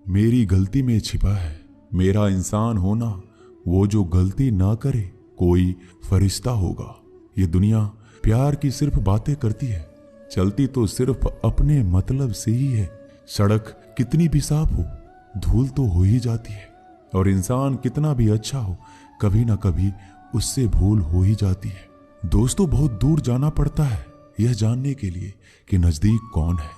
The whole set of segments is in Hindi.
मेरी गलती में छिपा है मेरा इंसान होना। वो जो गलती ना करे कोई फरिश्ता होगा। ये दुनिया प्यार की सिर्फ बातें करती है, चलती तो सिर्फ अपने मतलब से ही है। सड़क कितनी भी साफ हो धूल तो हो ही जाती है, और इंसान कितना भी अच्छा हो कभी ना कभी उससे भूल हो ही जाती है। दोस्तों, बहुत दूर जाना पड़ता है यह जानने के लिए कि नजदीक कौन है।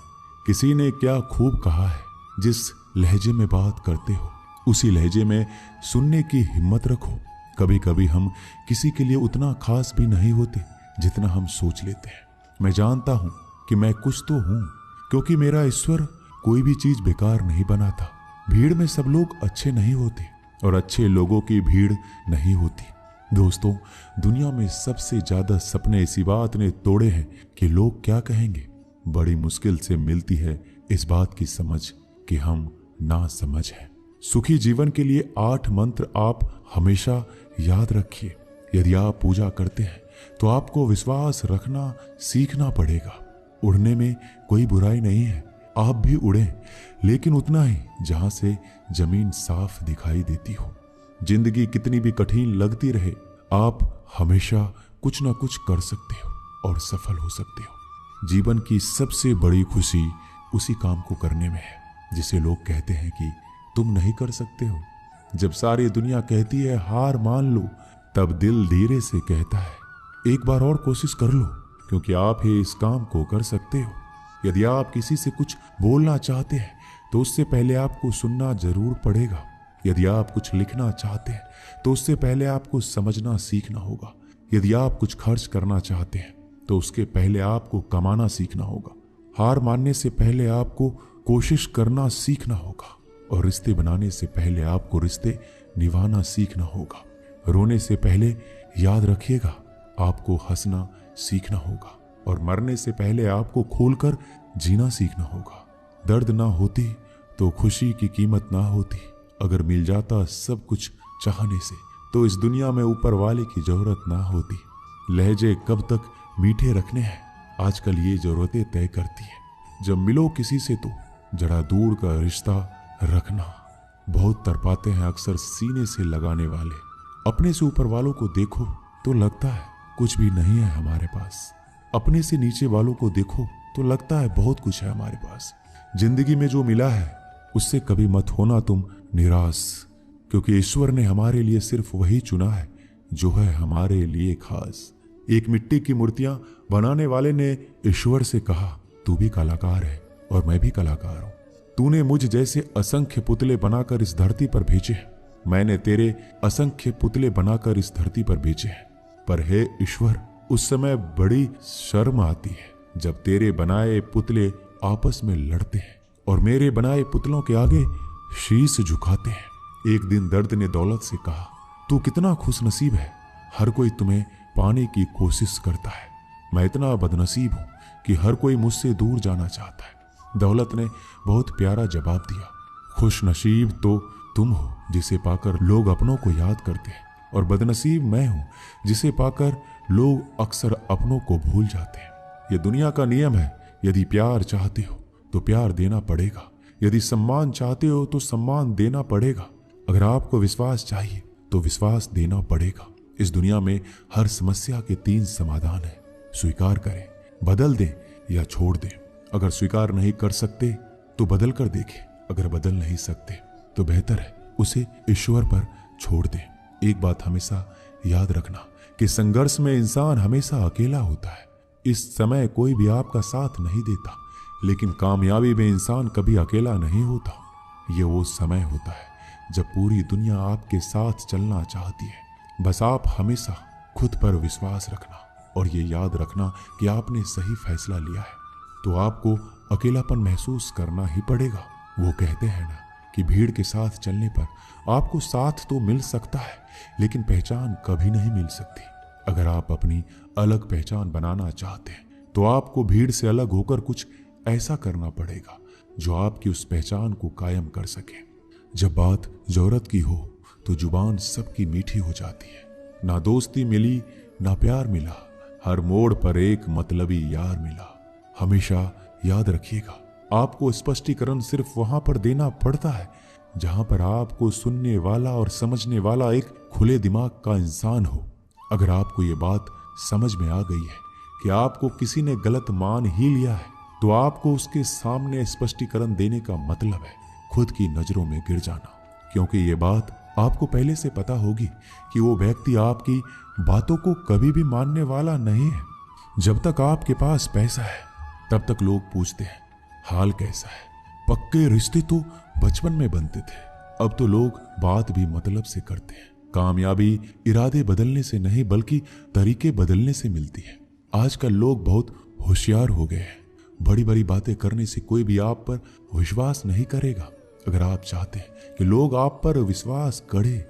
किसी ने क्या खूब कहा है, जिस लहजे में बात करते हो उसी लहजे में सुनने की हिम्मत रखो। कभी कभी हम किसी के लिए उतना खास भी नहीं होते जितना हम सोच लेते हैं। मैं जानता हूं कि मैं कुछ तो हूं, क्योंकि मेरा ईश्वर कोई भी चीज बेकार नहीं बनाता। भीड़ में सब लोग अच्छे नहीं होते और अच्छे लोगों की भीड़ नहीं होती। दोस्तों, दुनिया में सबसे ज्यादा सपने इसी बात ने तोड़े हैं कि लोग क्या कहेंगे। बड़ी मुश्किल से मिलती है इस बात की समझ कि हम ना समझ हैं। सुखी जीवन के लिए 8 मंत्र आप हमेशा याद रखिए। यदि आप पूजा करते हैं तो आपको विश्वास रखना सीखना पड़ेगा। उड़ने में कोई बुराई नहीं है, आप भी उड़ें, लेकिन उतना ही जहां से जमीन साफ दिखाई देती हो। जिंदगी कितनी भी कठिन लगती रहे, आप हमेशा कुछ ना कुछ कर सकते हो और सफल हो सकते हो। जीवन की सबसे बड़ी खुशी उसी काम को करने में है जिसे लोग कहते हैं कि तुम नहीं कर सकते हो। जब सारी दुनिया कहती है हार मान लो, तब दिल धीरे से कहता है एक बार और कोशिश कर लो, क्योंकि आप ही इस काम को कर सकते हो। यदि आप किसी से कुछ बोलना चाहते हैं तो उससे पहले आपको सुनना जरूर पड़ेगा। यदि आप कुछ लिखना चाहते हैं तो उससे पहले आपको समझना सीखना होगा। यदि आप कुछ खर्च करना चाहते हैं तो उसके पहले आपको कमाना सीखना होगा। हार मानने से पहले आपको कोशिश करना सीखना होगा, और रिश्ते बनाने से पहले आपको रिश्ते निभाना सीखना होगा। रोने से पहले याद रखिएगा आपको हंसना सीखना होगा, और मरने से पहले आपको खोलकर जीना सीखना होगा। दर्द ना होती तो खुशी की कीमत ना होती। अगर मिल जाता सब कुछ चाहने से तो इस दुनिया में ऊपर वाले की जरूरत ना होती। लहजे कब तक मीठे रखने हैं आजकल ये जरूरतें तय करती है। जब मिलो किसी से तो जरा दूर का रिश्ता रखना। बहुत तड़पाते हैं अक्सर सीने से लगाने वाले। अपने से ऊपर वालों को देखो तो लगता है कुछ भी नहीं है हमारे पास। अपने से नीचे वालों को देखो तो लगता है बहुत कुछ है हमारे पास। जिंदगी में जो मिला है उससे कभी मत होना तुम निराश, क्योंकि ईश्वर ने हमारे लिए सिर्फ वही चुना है जो है हमारे लिए खास। एक मिट्टी की मूर्तियां बनाने वाले ने ईश्वर से कहा तू भी कलाकार है और मैं भी कलाकार हूं। तूने मुझ जैसे असंख्य पुतले बनाकर इस धरती पर भेजे हैं, मैंने तेरे असंख्य पुतले बनाकर इस धरती पर भेजे हैं। पर हे ईश्वर, उस समय बड़ी शर्म आती है जब तेरे बनाए पुतले आपस में लड़ते हैं और मेरे बनाए पुतलों के आगे शीश झुकाते हैं। एक दिन दर्द ने दौलत से कहा तू कितना खुशनसीब है, हर कोई तुम्हें पाने की कोशिश करता है। मैं इतना बदनसीब हूं कि हर कोई मुझसे दूर जाना चाहता है। दौलत ने बहुत प्यारा जवाब दिया, खुशनसीब तो तुम हो जिसे पाकर लोग अपनों को याद करते हैं, और बदनसीब मैं हूं जिसे पाकर लोग अक्सर अपनों को भूल जाते हैं। यह दुनिया का नियम है, यदि प्यार चाहते हो तो प्यार देना पड़ेगा, यदि सम्मान चाहते हो तो सम्मान देना पड़ेगा। अगर आपको विश्वास चाहिए तो विश्वास देना पड़ेगा। इस दुनिया में हर समस्या के 3 समाधान है, स्वीकार करें, बदल दें या छोड़ दें। अगर स्वीकार नहीं कर सकते तो बदल कर देखें, अगर बदल नहीं सकते तो बेहतर है उसे ईश्वर पर छोड़ दें। एक बात हमेशा याद रखना कि संघर्ष में इंसान हमेशा अकेला होता है। इस समय कोई भी आपका साथ नहीं देता, लेकिन कामयाबी में इंसान कभी अकेला नहीं होता। ये वो समय होता है जब पूरी दुनिया आपके साथ चलना चाहती है। बस आप हमेशा खुद पर विश्वास रखना और ये याद रखना कि आपने सही फैसला लिया है, तो आपको अकेलापन महसूस करना ही पड़ेगा। वो कहते हैं ना कि भीड़ के साथ चलने पर आपको साथ तो मिल सकता है, लेकिन पहचान कभी नहीं मिल सकती। अगर आप अपनी अलग पहचान बनाना चाहते हैं तो आपको भीड़ से अलग होकर कुछ ऐसा करना पड़ेगा जो आपकी उस पहचान को कायम कर सके। जब बात जरूरत की हो तो जुबान सबकी मीठी हो जाती है। ना दोस्ती मिली ना प्यार मिला, हर मोड़ पर एक मतलबी यार मिला। हमेशा याद रखिएगा आपको स्पष्टीकरण सिर्फ वहां पर देना पड़ता है जहां पर आपको सुनने वाला और समझने वाला एक खुले दिमाग का इंसान हो। अगर आपको ये बात समझ में आ गई है कि आपको किसी ने गलत मान ही लिया है, तो आपको उसके सामने स्पष्टीकरण देने का मतलब है खुद की नजरों में गिर जाना, क्योंकि ये बात आपको पहले से पता होगी कि वो व्यक्ति आपकी बातों को कभी भी मानने वाला नहीं है। जब तक आपके पास पैसा है तब तक लोग पूछते हैं हाल कैसा है। पक्के रिश्ते तो बचपन में बनते थे, अब तो लोग बात भी मतलब से करते हैं। कामयाबी इरादे बदलने से नहीं बल्कि तरीके बदलने से मिलती है। आजकल लोग बहुत होशियार हो गए हैं। बड़ी बड़ी बातें करने से कोई भी आप पर विश्वास नहीं करेगा। अगर आप चाहते हैं कि लोग आप पर विश्वास करें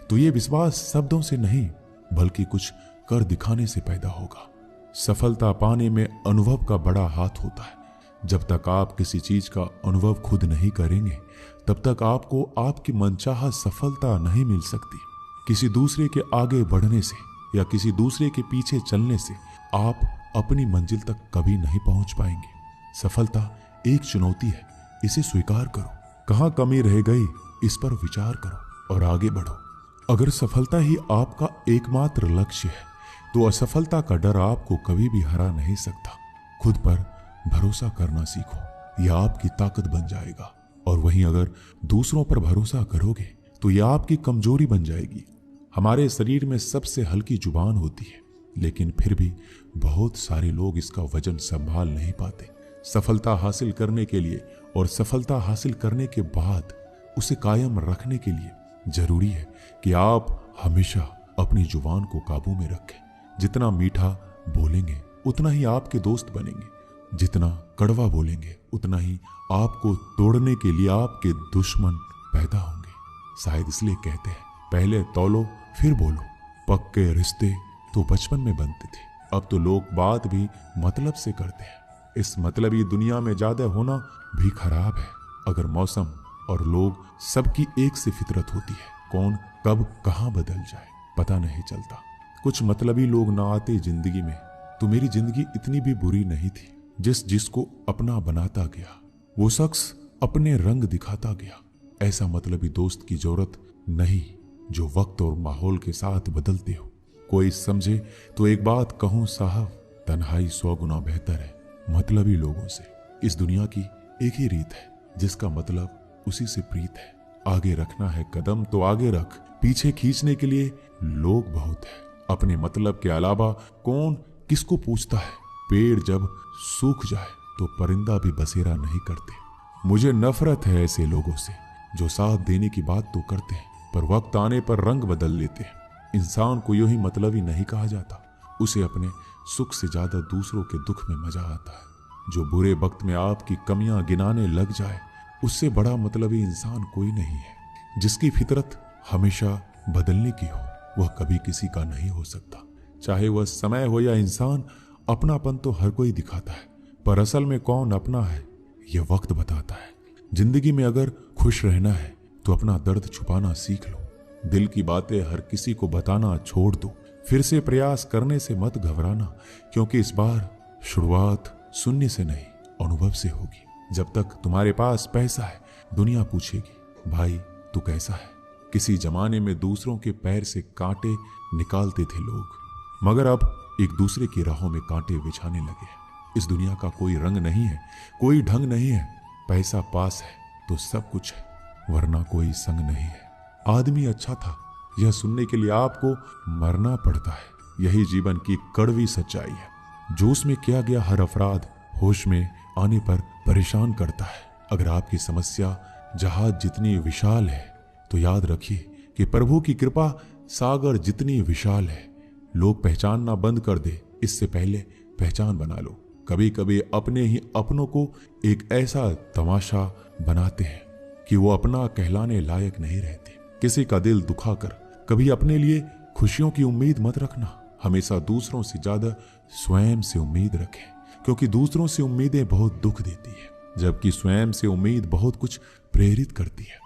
तो ये विश्वास शब्दों से नहीं बल्कि कुछ कर दिखाने से पैदा होगा। सफलता पाने में अनुभव का बड़ा हाथ होता है। जब तक आप किसी चीज का अनुभव खुद नहीं करेंगे तब तक आपको आपकी मनचाहा सफलता नहीं मिल सकती। किसी दूसरे के आगे बढ़ने से या किसी दूसरे के पीछे चलने से आप अपनी मंजिल तक कभी नहीं पहुंच पाएंगे। सफलता एक चुनौती है, इसे स्वीकार करो। कहां कमी रह गई इस पर विचार करो और आगे बढ़ो। अगर सफलता ही आपका एकमात्र लक्ष्य है तो असफलता का डर आपको कभी भी हरा नहीं सकता। खुद पर भरोसा करना सीखो, यह आपकी ताकत बन जाएगा। और वहीं अगर दूसरों पर भरोसा करोगे तो यह आपकी कमजोरी बन जाएगी। हमारे शरीर में सबसे हल्की जुबान होती है, लेकिन फिर भी बहुत सारे लोग इसका वजन संभाल नहीं पाते। सफलता हासिल करने के लिए और सफलता हासिल करने के बाद उसे कायम रखने के लिए जरूरी है कि आप हमेशा अपनी जुबान को काबू में रखें। जितना मीठा बोलेंगे उतना ही आपके दोस्त बनेंगे, जितना कड़वा बोलेंगे उतना ही आपको तोड़ने के लिए आपके दुश्मन पैदा होंगे। शायद इसलिए कहते हैं पहले तौलो फिर बोलो। पक्के रिश्ते तो बचपन में बनते थे, अब तो लोग बात भी मतलब से करते हैं। इस मतलबी दुनिया में ज्यादा होना भी खराब है। अगर मौसम और लोग सबकी एक सी फितरत होती है, कौन कब कहां बदल जाए पता नहीं चलता। कुछ मतलबी लोग ना आते जिंदगी में तो मेरी जिंदगी इतनी भी बुरी नहीं थी। जिसको अपना बनाता गया वो शख्स अपने रंग दिखाता गया। ऐसा मतलबी दोस्त की जरूरत नहीं जो वक्त और माहौल के साथ बदलते हो। कोई समझे तो एक बात कहूं साहब, तन्हाई 100 गुना बेहतर है मतलबी लोगों से। इस दुनिया की एक ही रीत है, जिसका मतलब उसी से प्रीत है। आगे रखना है कदम तो आगे रख, पीछे खींचने के लिए लोग बहुत है। अपने मतलब के अलावा कौन किसको पूछता है। पेड़ जब सूख जाए तो परिंदा भी बसेरा नहीं करते। मुझे नफरत है ऐसे लोगों से जो साथ देने की बात तो करते हैं पर वक्त आने पर रंग बदल लेते हैं। इंसान को यूं ही मतलबी नहीं कहा जाता, उसे अपने सुख से ज्यादा दूसरों के दुख में मजा आता है। जो बुरे वक्त में आपकी कमियां गिनाने लग जाए उससे बड़ा मतलबी इंसान कोई नहीं है। जिसकी फितरत हमेशा बदलने की हो वह कभी किसी का नहीं हो सकता। चाहे वह समय हो या इंसान, अपनापन तो हर कोई दिखाता है पर असल में कौन अपना है यह वक्त बताता है। जिंदगी में अगर खुश रहना है तो अपना दर्द छुपाना सीख लो। दिल की बातें हर किसी को बताना छोड़ दो। फिर से प्रयास करने से मत घबराना, क्योंकि इस बार शुरुआत सुनने से नहीं अनुभव से होगी। जब तक तुम्हारे पास पैसा है दुनिया पूछेगी भाई तू कैसा है। किसी जमाने में दूसरों के पैर से कांटे निकालते थे लोग, मगर अब एक दूसरे की राहों में कांटे बिछाने लगे हैं। इस दुनिया का कोई रंग नहीं है, कोई ढंग नहीं है। पैसा पास है तो सब कुछ है, वरना कोई संग नहीं है। आदमी अच्छा था यह सुनने के लिए आपको मरना पड़ता है। यही जीवन की कड़वी सच्चाई है। जोश में किया गया हर अपराध होश में आने पर परेशान करता है। अगर आपकी समस्या जहाज जितनी विशाल है तो याद रखिए कि प्रभु की कृपा सागर जितनी विशाल है। लोग पहचानना बंद कर दे इससे पहले पहचान बना लो। कभी कभी अपने ही अपनों को एक ऐसा तमाशा बनाते हैं कि वो अपना कहलाने लायक नहीं रहते। किसी का दिल दुखाकर कभी अपने लिए खुशियों की उम्मीद मत रखना। हमेशा दूसरों से ज्यादा स्वयं से उम्मीद रखें, क्योंकि दूसरों से उम्मीदें बहुत दुख देती है, जबकि स्वयं से उम्मीद बहुत कुछ प्रेरित करती है।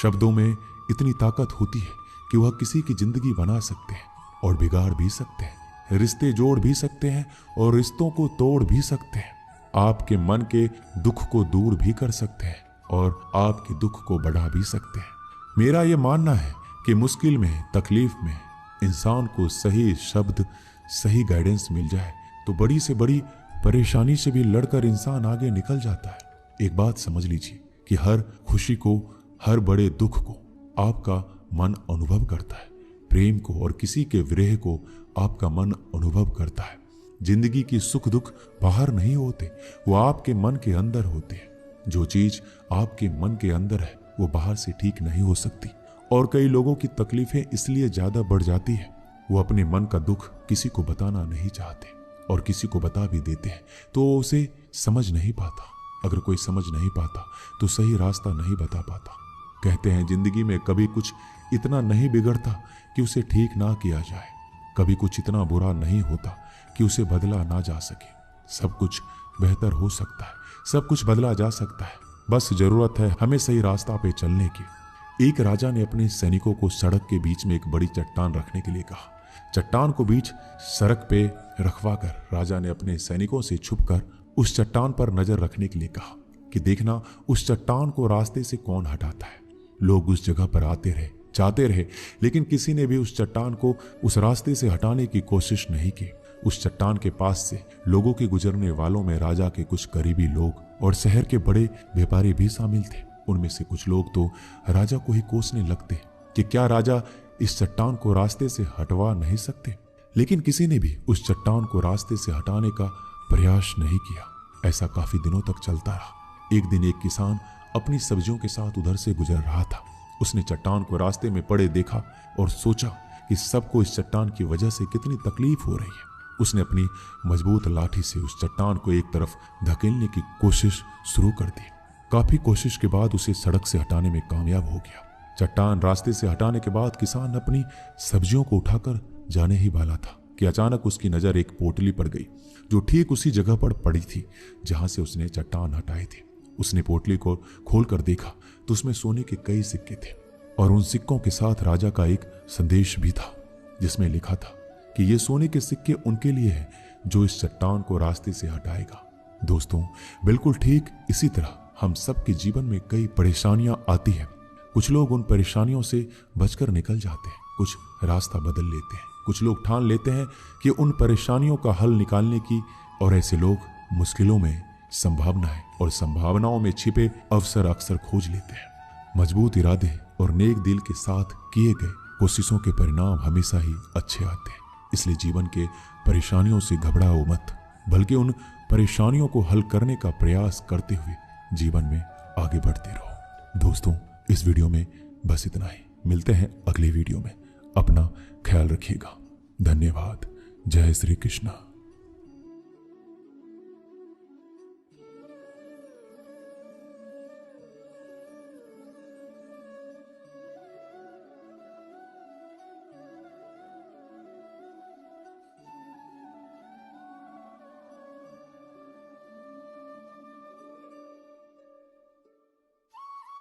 शब्दों में इतनी ताकत होती है कि वह किसी की जिंदगी बना सकते हैं और बिगाड़ भी सकते हैं। रिश्ते जोड़ भी सकते हैं और रिश्तों को तोड़ भी सकते हैं। आपके मन के दुख को दूर भी कर सकते हैं और आपके दुख को बढ़ा भी सकते हैं। मेरा यह मानना है कि मुश्किल में, तकलीफ में इंसान को सही शब्द, सही गाइडेंस मिल जाए तो बड़ी से बड़ी परेशानी से भी लड़कर इंसान आगे निकल जाता है। एक बात समझ लीजिए कि हर खुशी को, हर बड़े दुख को आपका मन अनुभव करता है। प्रेम को और किसी के विरह को आपका मन अनुभव करता है। जिंदगी की सुख दुख बाहर नहीं होते, वो आपके मन के अंदर होते हैं। जो चीज आपके मन के अंदर है वो बाहर से ठीक नहीं हो सकती। और कई लोगों की तकलीफें इसलिए ज्यादा बढ़ जाती है, वो अपने मन का दुख किसी को बताना नहीं चाहते और किसी को बता भी देते हैं तो उसे समझ नहीं पाता। अगर कोई समझ नहीं पाता तो सही रास्ता नहीं बता पाता। कहते हैं जिंदगी में कभी कुछ इतना नहीं बिगड़ता कि उसे ठीक ना किया जाए, कभी कुछ इतना बुरा नहीं होता कि उसे बदला ना जा सके। सब कुछ बेहतर हो सकता है, सब कुछ बदला जा सकता है, बस जरूरत है हमें सही रास्ता पे चलने की। एक राजा ने अपने सैनिकों को सड़क के बीच में एक बड़ी चट्टान रखने के लिए कहा। चट्टान को बीच सड़क पे रखवाकर राजा ने अपने सैनिकों से छुपकर उस चट्टान पर नजर रखने के लिए कहा कि देखना उस चट्टान को रास्ते से कौन हटाता है। लोग उस जगह पर आते रहे, जाते रहे, लेकिन किसी ने भी उस चट्टान को उस रास्ते से हटाने की कोशिश नहीं की। उस चट्टान के पास से लोगों के गुजरने वालों में राजा के कुछ करीबी लोग और शहर के बड़े व्यापारी भी शामिल थे। उनमें से कुछ लोग तो राजा को ही कोसने लगते कि क्या राजा इस चट्टान को रास्ते से हटवा नहीं सकते, लेकिन किसी ने भी उस चट्टान को रास्ते से हटाने का प्रयास नहीं किया। ऐसा काफी दिनों तक चलता रहा। एक दिन एक किसान अपनी सब्जियों के साथ उधर से गुजर रहा था। उसने चट्टान को रास्ते में पड़े देखा और सोचा कि सबको इस चट्टान की वजह से कितनी तकलीफ हो रही है। उसने अपनी मजबूत लाठी से उस चट्टान को एक तरफ धकेलने की कोशिश शुरू कर दी। काफी कोशिश के बाद उसे सड़क से हटाने में कामयाब हो गया। चट्टान रास्ते से हटाने के बाद किसान अपनी सब्जियों को उठाकर जाने ही वाला था कि अचानक उसकी नजर एक पोटली पर गई जो ठीक उसी जगह पर पड़ी थी जहां से उसने चट्टान हटाई थी। उसने पोटली को खोलकर देखा तो उसमें सोने के कई सिक्के थे और उन सिक्कों के साथ राजा का एक संदेश भी था जिसमें लिखा था कि ये सोने के सिक्के उनके लिए हैं जो इस चट्टान को रास्ते से हटाएगा। दोस्तों, बिल्कुल ठीक इसी तरह हम सबके जीवन में कई परेशानियां आती हैं। कुछ लोग उन परेशानियों से बचकर निकल जाते हैं, कुछ रास्ता बदल लेते हैं, कुछ लोग ठान लेते हैं कि उन परेशानियों का हल निकालने की, और ऐसे लोग मुश्किलों में संभावनाएं और संभावनाओं में छिपे अवसर अक्सर खोज लेते हैं। मजबूत इरादे और नेक दिल के साथ किए गए कोशिशों के परिणाम हमेशा ही अच्छे आते हैं। इसलिए जीवन के परेशानियों से घबराओ मत, बल्कि उन परेशानियों को हल करने का प्रयास करते हुए जीवन में आगे बढ़ते रहो। दोस्तों, इस वीडियो में बस इतना ही। मिलते हैं अगले वीडियो में। अपना ख्याल रखिएगा। धन्यवाद। जय श्री कृष्ण।